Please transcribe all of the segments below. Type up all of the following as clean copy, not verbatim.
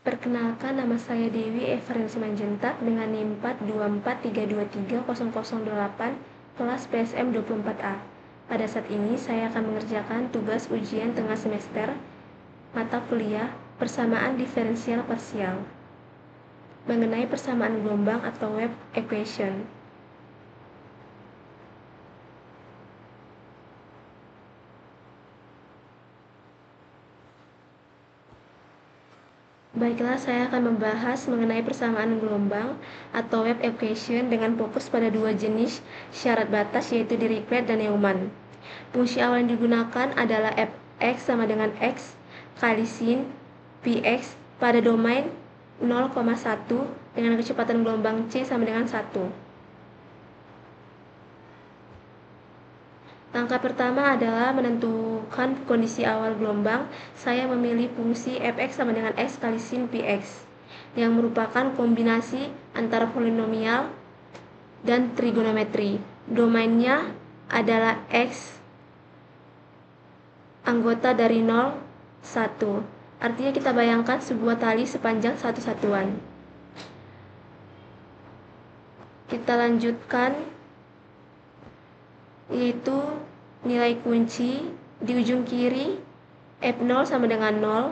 Perkenalkan, nama saya Dewi Evarin Simanjuntak dengan NIM 424323008 kelas PSM 24A. Pada saat ini saya akan mengerjakan tugas ujian tengah semester mata kuliah persamaan diferensial parsial mengenai persamaan gelombang atau wave equation. Baiklah, saya akan membahas mengenai persamaan gelombang atau wave equation dengan fokus pada dua jenis syarat batas, yaitu Dirichlet dan Neumann. Fungsi awal yang digunakan adalah fx sama dengan x kali sin px pada domain 0,1 dengan kecepatan gelombang c sama dengan 1. Langkah pertama adalah menentukan kondisi awal gelombang. Saya memilih fungsi fx sama dengan x kali sin px yang merupakan kombinasi antara polinomial dan trigonometri. Domainnya adalah x anggota dari 0, 1. Artinya kita bayangkan sebuah tali sepanjang satu satuan. Kita lanjutkan, yaitu nilai kunci di ujung kiri F0 sama dengan 0,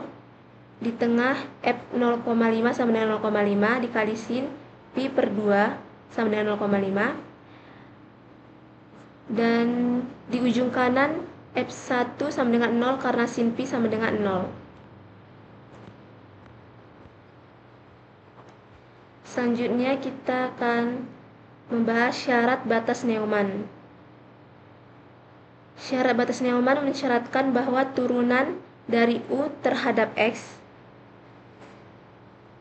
di tengah F0,5 sama dengan 0,5 dikali sin pi per 2 sama dengan 0,5, dan di ujung kanan F1 sama dengan 0 karena sin pi sama dengan 0. Selanjutnya kita akan membahas syarat batas Neumann. Syarat batas Neumann mensyaratkan bahwa turunan dari U terhadap X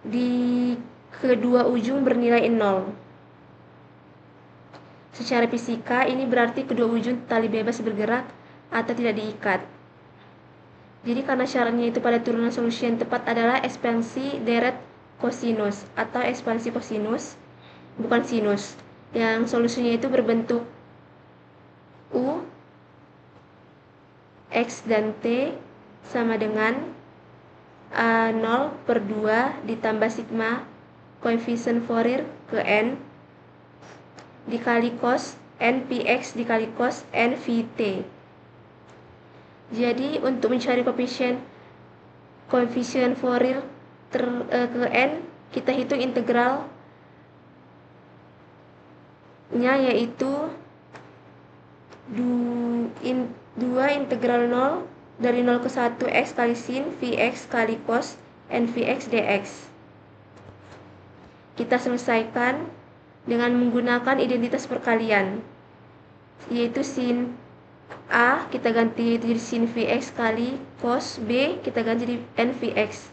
di kedua ujung bernilai 0. Secara fisika ini berarti kedua ujung tali bebas bergerak atau tidak diikat. Jadi karena syaratnya itu pada turunan solusi yang tepat adalah ekspansi deret kosinus atau ekspansi kosinus, bukan sinus, yang solusinya itu berbentuk U, X dan T sama dengan A0 per 2 ditambah sigma koefisien Fourier ke N dikali cos NPX dikali cos NVT. Jadi untuk mencari koefisien Fourier ke N, kita hitung integralnya, yaitu 2 integral 0 dari 0 ke 1 x kali sin Vx kali cos NVX dx. Kita selesaikan dengan menggunakan identitas perkalian, yaitu sin A kita ganti jadi sin Vx kali cos B kita ganti jadi NVX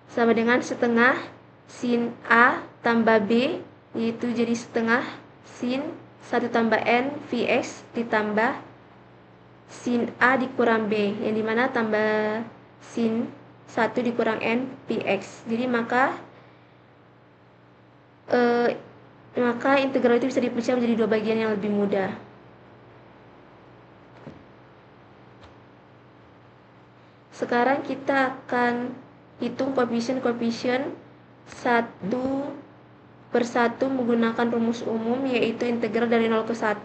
sama dengan setengah sin A tambah B, yaitu jadi setengah sin 1 tambah N Vx ditambah sin A dikurang B, yang dimana tambah sin 1 dikurang N Px. Jadi maka integral itu bisa dipecah menjadi dua bagian yang lebih mudah. Sekarang kita akan hitung koefisien satu per 1 menggunakan rumus umum, yaitu integral dari 0 ke 1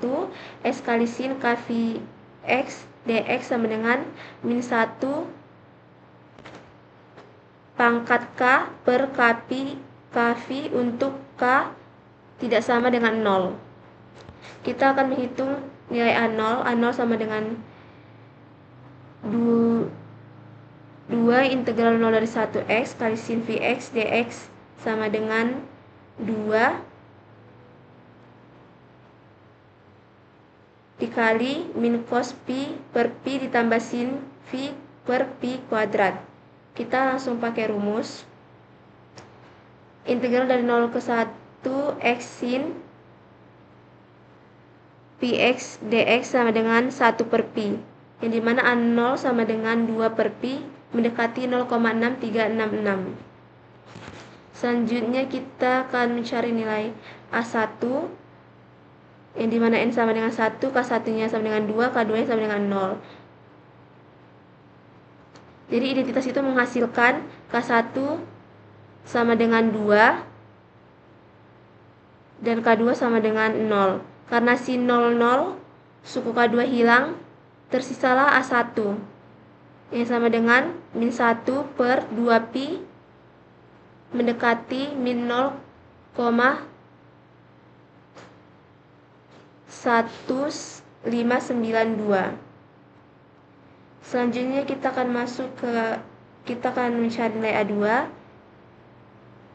s kali sin kv x dx sama dengan min 1 pangkat k per kv untuk k tidak sama dengan 0. Kita akan menghitung nilai A0. A0 sama dengan 2 integral 0 dari 1x kali sin Vx dx sama dengan 2 dikali min cos pi per pi ditambah sin v per pi kuadrat. Kita langsung pakai rumus. Integral dari 0 ke 1 x sin px dx sama dengan 1 per pi, yang dimana A0 sama dengan 2 per pi mendekati 0,6366. Selanjutnya kita akan mencari nilai A1, yang dimana N sama dengan 1, K1 nya sama dengan 2, K2 nya sama dengan 0. Jadi identitas itu menghasilkan K1 sama dengan 2 dan K2 sama dengan 0. Karena sin 0, suku K2 hilang, tersisalah A1 yang sama dengan min 1 per 2pi mendekati min 0,1592. Selanjutnya kita akan mencari nilai A2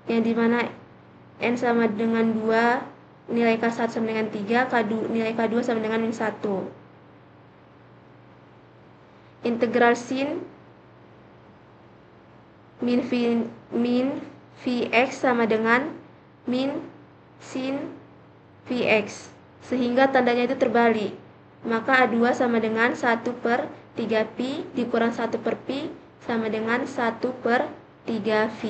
yang dimana N sama dengan 2, nilai K1 sama dengan 3, nilai K2 sama dengan min 1. Integral sin min Vx sama dengan min sin Vx, sehingga tandanya itu terbalik. Maka A2 sama dengan 1 per 3pi dikurang 1 per pi sama dengan 1 per 3v.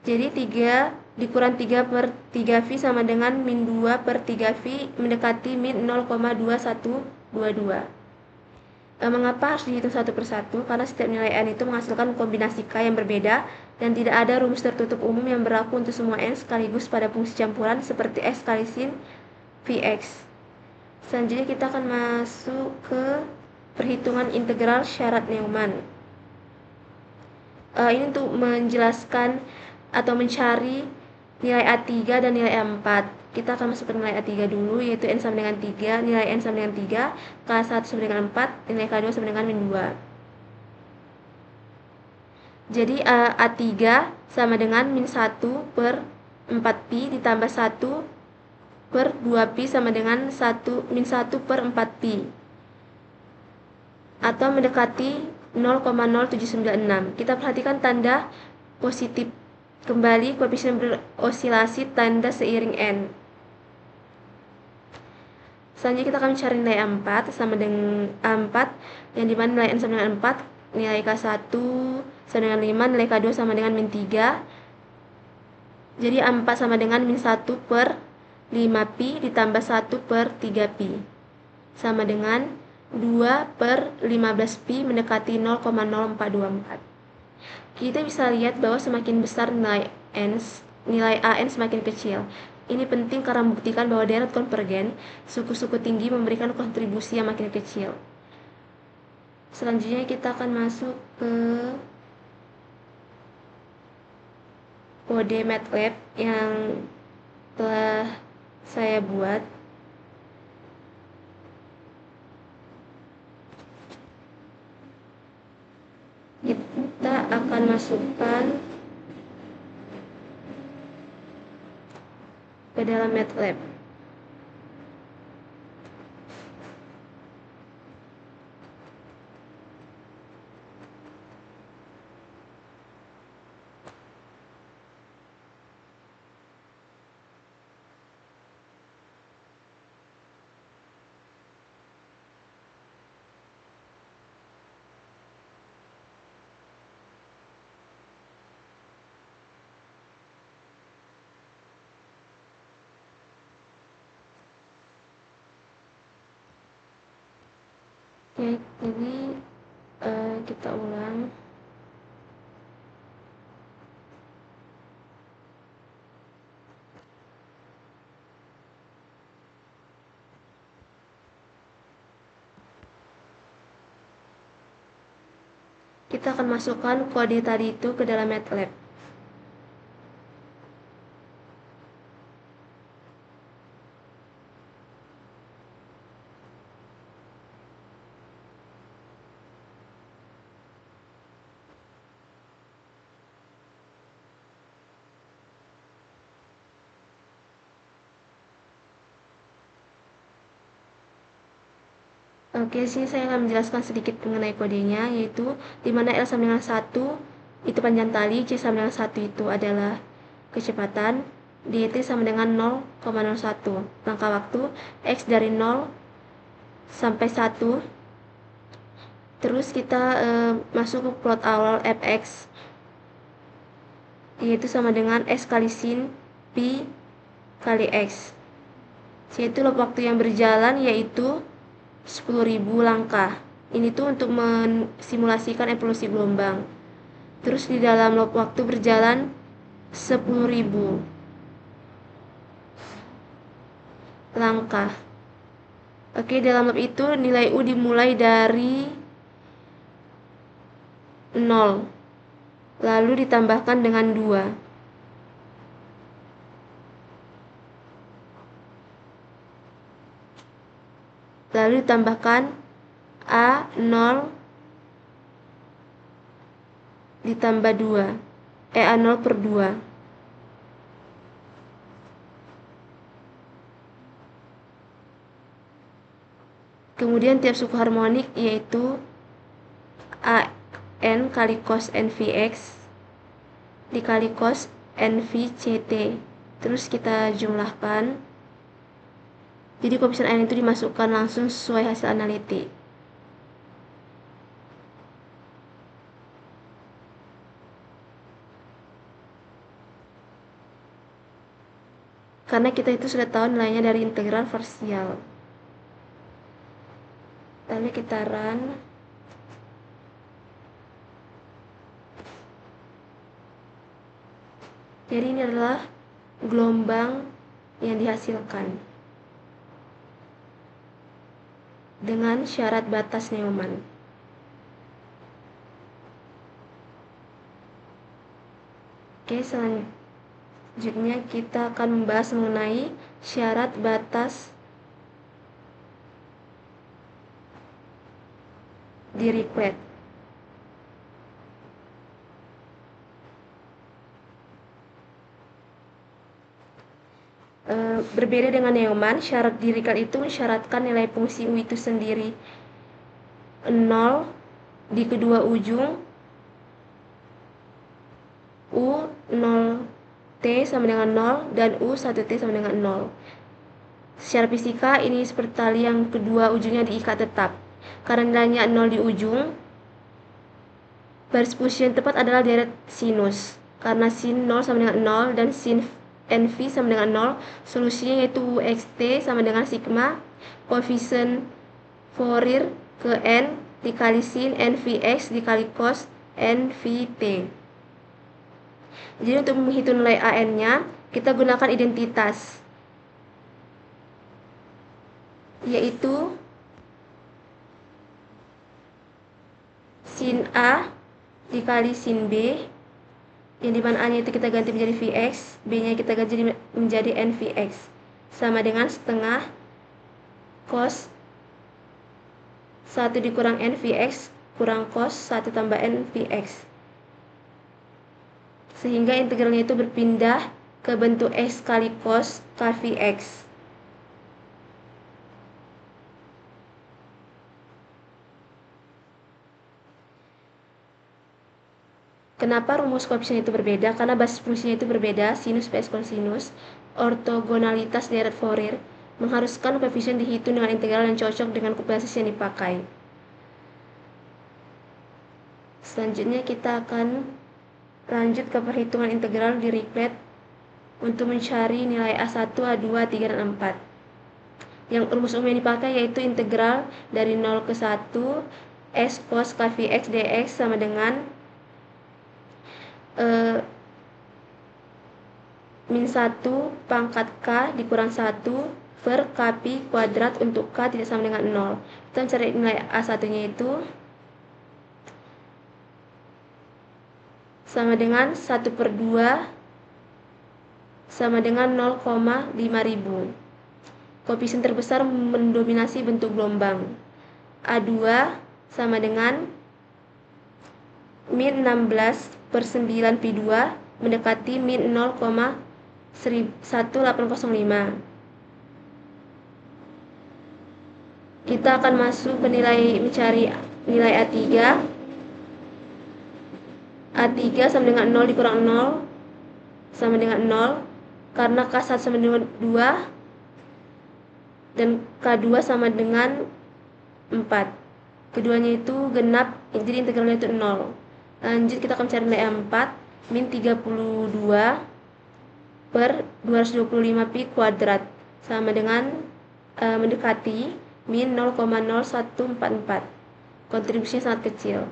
Jadi 3 dikurang 3 per 3v sama dengan min 2 per 3v mendekati min 0,2122. Mengapa harus dihitung satu persatu? Karena setiap nilai n itu menghasilkan kombinasi k yang berbeda dan tidak ada rumus tertutup umum yang berlaku untuk semua n sekaligus pada fungsi campuran seperti x kali sin Vx. Selanjutnya kita akan masuk ke perhitungan integral syarat Neumann. Ini untuk menjelaskan atau mencari nilai A3 dan nilai A4. Kita akan masuk ke nilai A3 dulu, yaitu N sama dengan 3, nilai N sama dengan 3, K1 sama dengan 4, nilai K2 sama dengan min 2. Jadi A3 sama dengan min 1 per 4pi ditambah 1 per 2pi sama dengan min 1 per 4pi. Atau mendekati 0,0796. Kita perhatikan tanda positif. Kembali koefisien berosilasi tanda seiring n. Selanjutnya kita akan mencari nilai A4 sama dengan A4 yang dimana nilai n sama dengan 4, nilai K1 sama dengan 5, nilai K2 sama dengan min 3. Jadi A4 sama dengan min 1 per 5pi ditambah 1 per 3pi sama dengan 2 per 15pi mendekati 0,0424. Kita bisa lihat bahwa semakin besar nilai AN semakin kecil. Ini penting karena membuktikan bahwa deret konvergen, suku-suku tinggi memberikan kontribusi yang makin kecil. Selanjutnya kita akan masuk ke kode MATLAB yang telah saya buat. Kita akan masukkan ke dalam MATLAB. Oke, jadi kita ulang. Kita akan masukkan kode tadi itu ke dalam MATLAB. Oke, sini saya akan menjelaskan sedikit mengenai kodenya, yaitu dimana L sama dengan 1 itu panjang tali, C sama dengan 1 itu adalah kecepatan, DT sama dengan 0,01 langkah waktu, X dari 0 sampai 1. Terus kita masuk ke plot awal Fx, yaitu sama dengan S kali sin Pi kali X, yaitu waktu yang berjalan yaitu 10.000 langkah. Ini tuh untuk mensimulasikan evolusi gelombang. Terus di dalam waktu berjalan 10.000 langkah. Oke, dalam loop itu nilai U dimulai dari 0, lalu ditambahkan dengan 2. Lalu ditambahkan A0 ditambah 2, A0 per 2. Kemudian tiap suku harmonik yaitu AN kali cos NVX dikali cos NVCT. Terus kita jumlahkan. Jadi koefisien N itu dimasukkan langsung sesuai hasil analitik. Karena kita itu sudah tahu nilainya dari integral parsial. Lalu kita run. Jadi ini adalah gelombang yang dihasilkan dengan syarat batas Neumann. Oke, selanjutnya kita akan membahas mengenai syarat batas Dirichlet. Berbeda dengan Neumann, syarat Dirichlet itu mensyaratkan nilai fungsi U itu sendiri 0 di kedua ujung, U 0T sama dengan 0 dan U 1T sama dengan 0. Secara fisika ini seperti tali yang kedua ujungnya diikat tetap. Karena nilainya 0 di ujung, baris posisi yang tepat adalah deret sinus. Karena sin 0 sama dengan 0 dan sin NV sama dengan 0, solusinya yaitu UXT sama dengan sigma koefisien Fourier ke N dikali sin NVX dikali cos NVT. Jadi untuk menghitung nilai AN-nya, kita gunakan identitas, yaitu sin A dikali sin B, yang dimana A-nya itu kita ganti menjadi Vx, B-nya kita ganti menjadi NVX, sama dengan setengah cos 1 dikurang NVX kurang cos 1 tambah NVX. Sehingga integralnya itu berpindah ke bentuk X kali cos KVX. Kenapa rumus koefisien itu berbeda? Karena basis fungsinya itu berbeda, sinus vs kosinus. Ortogonalitas deret Fourier mengharuskan koefisien dihitung dengan integral yang cocok dengan basis yang dipakai. Selanjutnya kita akan lanjut ke perhitungan integral Dirichlet untuk mencari nilai A1, A2, A3, dan A4. Yang rumus umum yang dipakai yaitu integral dari 0 ke 1 S cos KVX dx sama dengan min 1 pangkat K dikurang 1 per Kpi kuadrat untuk K tidak sama dengan 0. Kita mencari nilai A1 nya itu sama dengan 1 per 2 sama dengan 0,5000. Koefisien terbesar mendominasi bentuk gelombang. A2 sama dengan min 16 per 9 pi 2 mendekati min 0,1805. Kita akan masuk ke mencari nilai A3. A3 sama dengan 0 dikurang 0 sama dengan 0, karena K1 sama dengan 2 dan K2 sama dengan 4. Keduanya itu genap, jadi integralnya itu 0. Lanjut kita akan mencari nilai A4, min 32 per 225 pi kuadrat sama dengan mendekati min 0,0144. kontribusinya sangat kecil.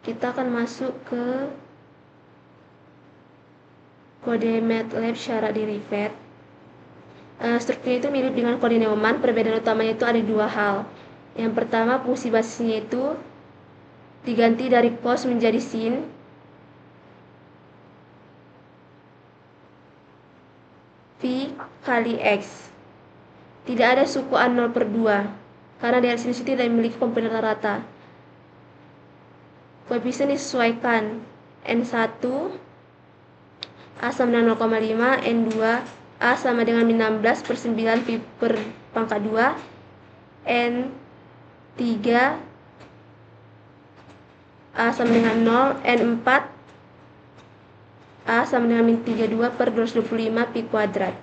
Kita akan masuk ke kode MATLAB syarat derivat. Strukturnya itu mirip dengan kode Neumann. Perbedaan utamanya itu ada dua hal. Yang pertama, fungsi basisnya itu diganti dari cos menjadi sin. V kali X. Tidak ada suku A0/2 karena dari sinus itu tidak memiliki komponen rata. Koefisien disesuaikan N1 A sama dengan 0,5, N2 A sama dengan min 16/9 pi per pangkat 2, N3 A sama dengan 0, N4 A sama dengan min 32 per 225 pi kuadrat.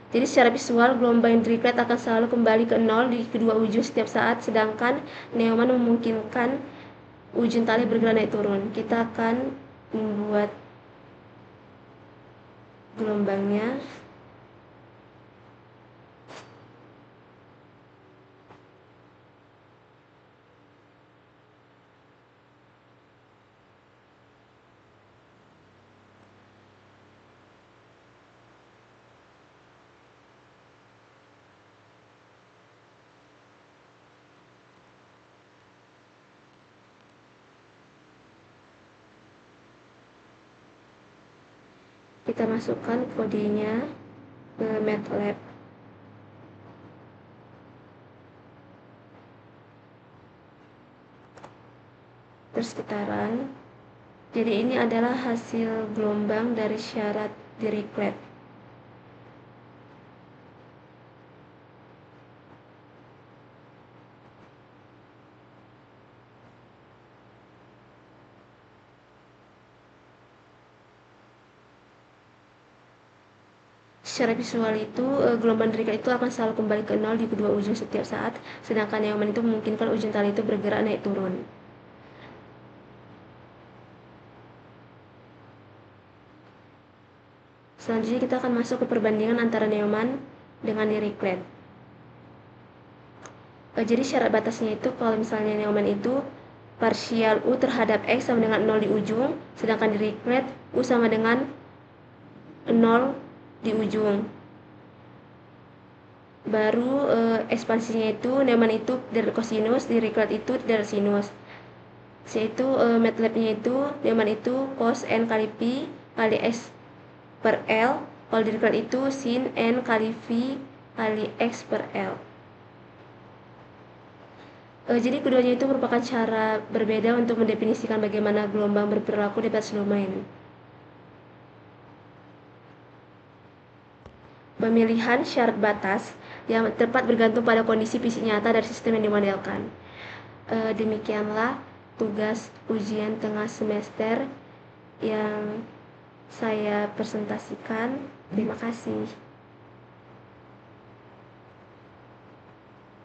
Jadi secara visual gelombang Dirichlet akan selalu kembali ke 0 di kedua ujung setiap saat, sedangkan Neumann memungkinkan ujung tali bergerak naik turun. Kita akan membuat gelombangnya. Kita masukkan kodenya ke MATLAB. Terus kita run. Jadi ini adalah hasil gelombang dari syarat Dirichlet. Secara visual itu gelombang Dirichlet itu akan selalu kembali ke 0 di kedua ujung setiap saat, sedangkan Neumann itu memungkinkan ujung tali itu bergerak naik turun. Selanjutnya kita akan masuk ke perbandingan antara Neumann dengan Dirichlet. Jadi syarat batasnya itu kalau misalnya Neumann itu parsial U terhadap X sama dengan 0 di ujung, sedangkan Dirichlet U sama dengan 0 di ujung. Baru ekspansinya itu Neumann itu dari kosinus, Dirichlet itu dari sinus. Yaitu MATLAB-nya itu Neumann itu cos N kali Pi kali X per L, kalau Dirichlet itu sin N kali V kali X per L. Jadi keduanya itu merupakan cara berbeda untuk mendefinisikan bagaimana gelombang berperilaku di atas domain. Pemilihan syarat batas yang tepat bergantung pada kondisi fisik nyata dari sistem yang dimodelkan. Demikianlah tugas ujian tengah semester yang saya presentasikan. Terima kasih.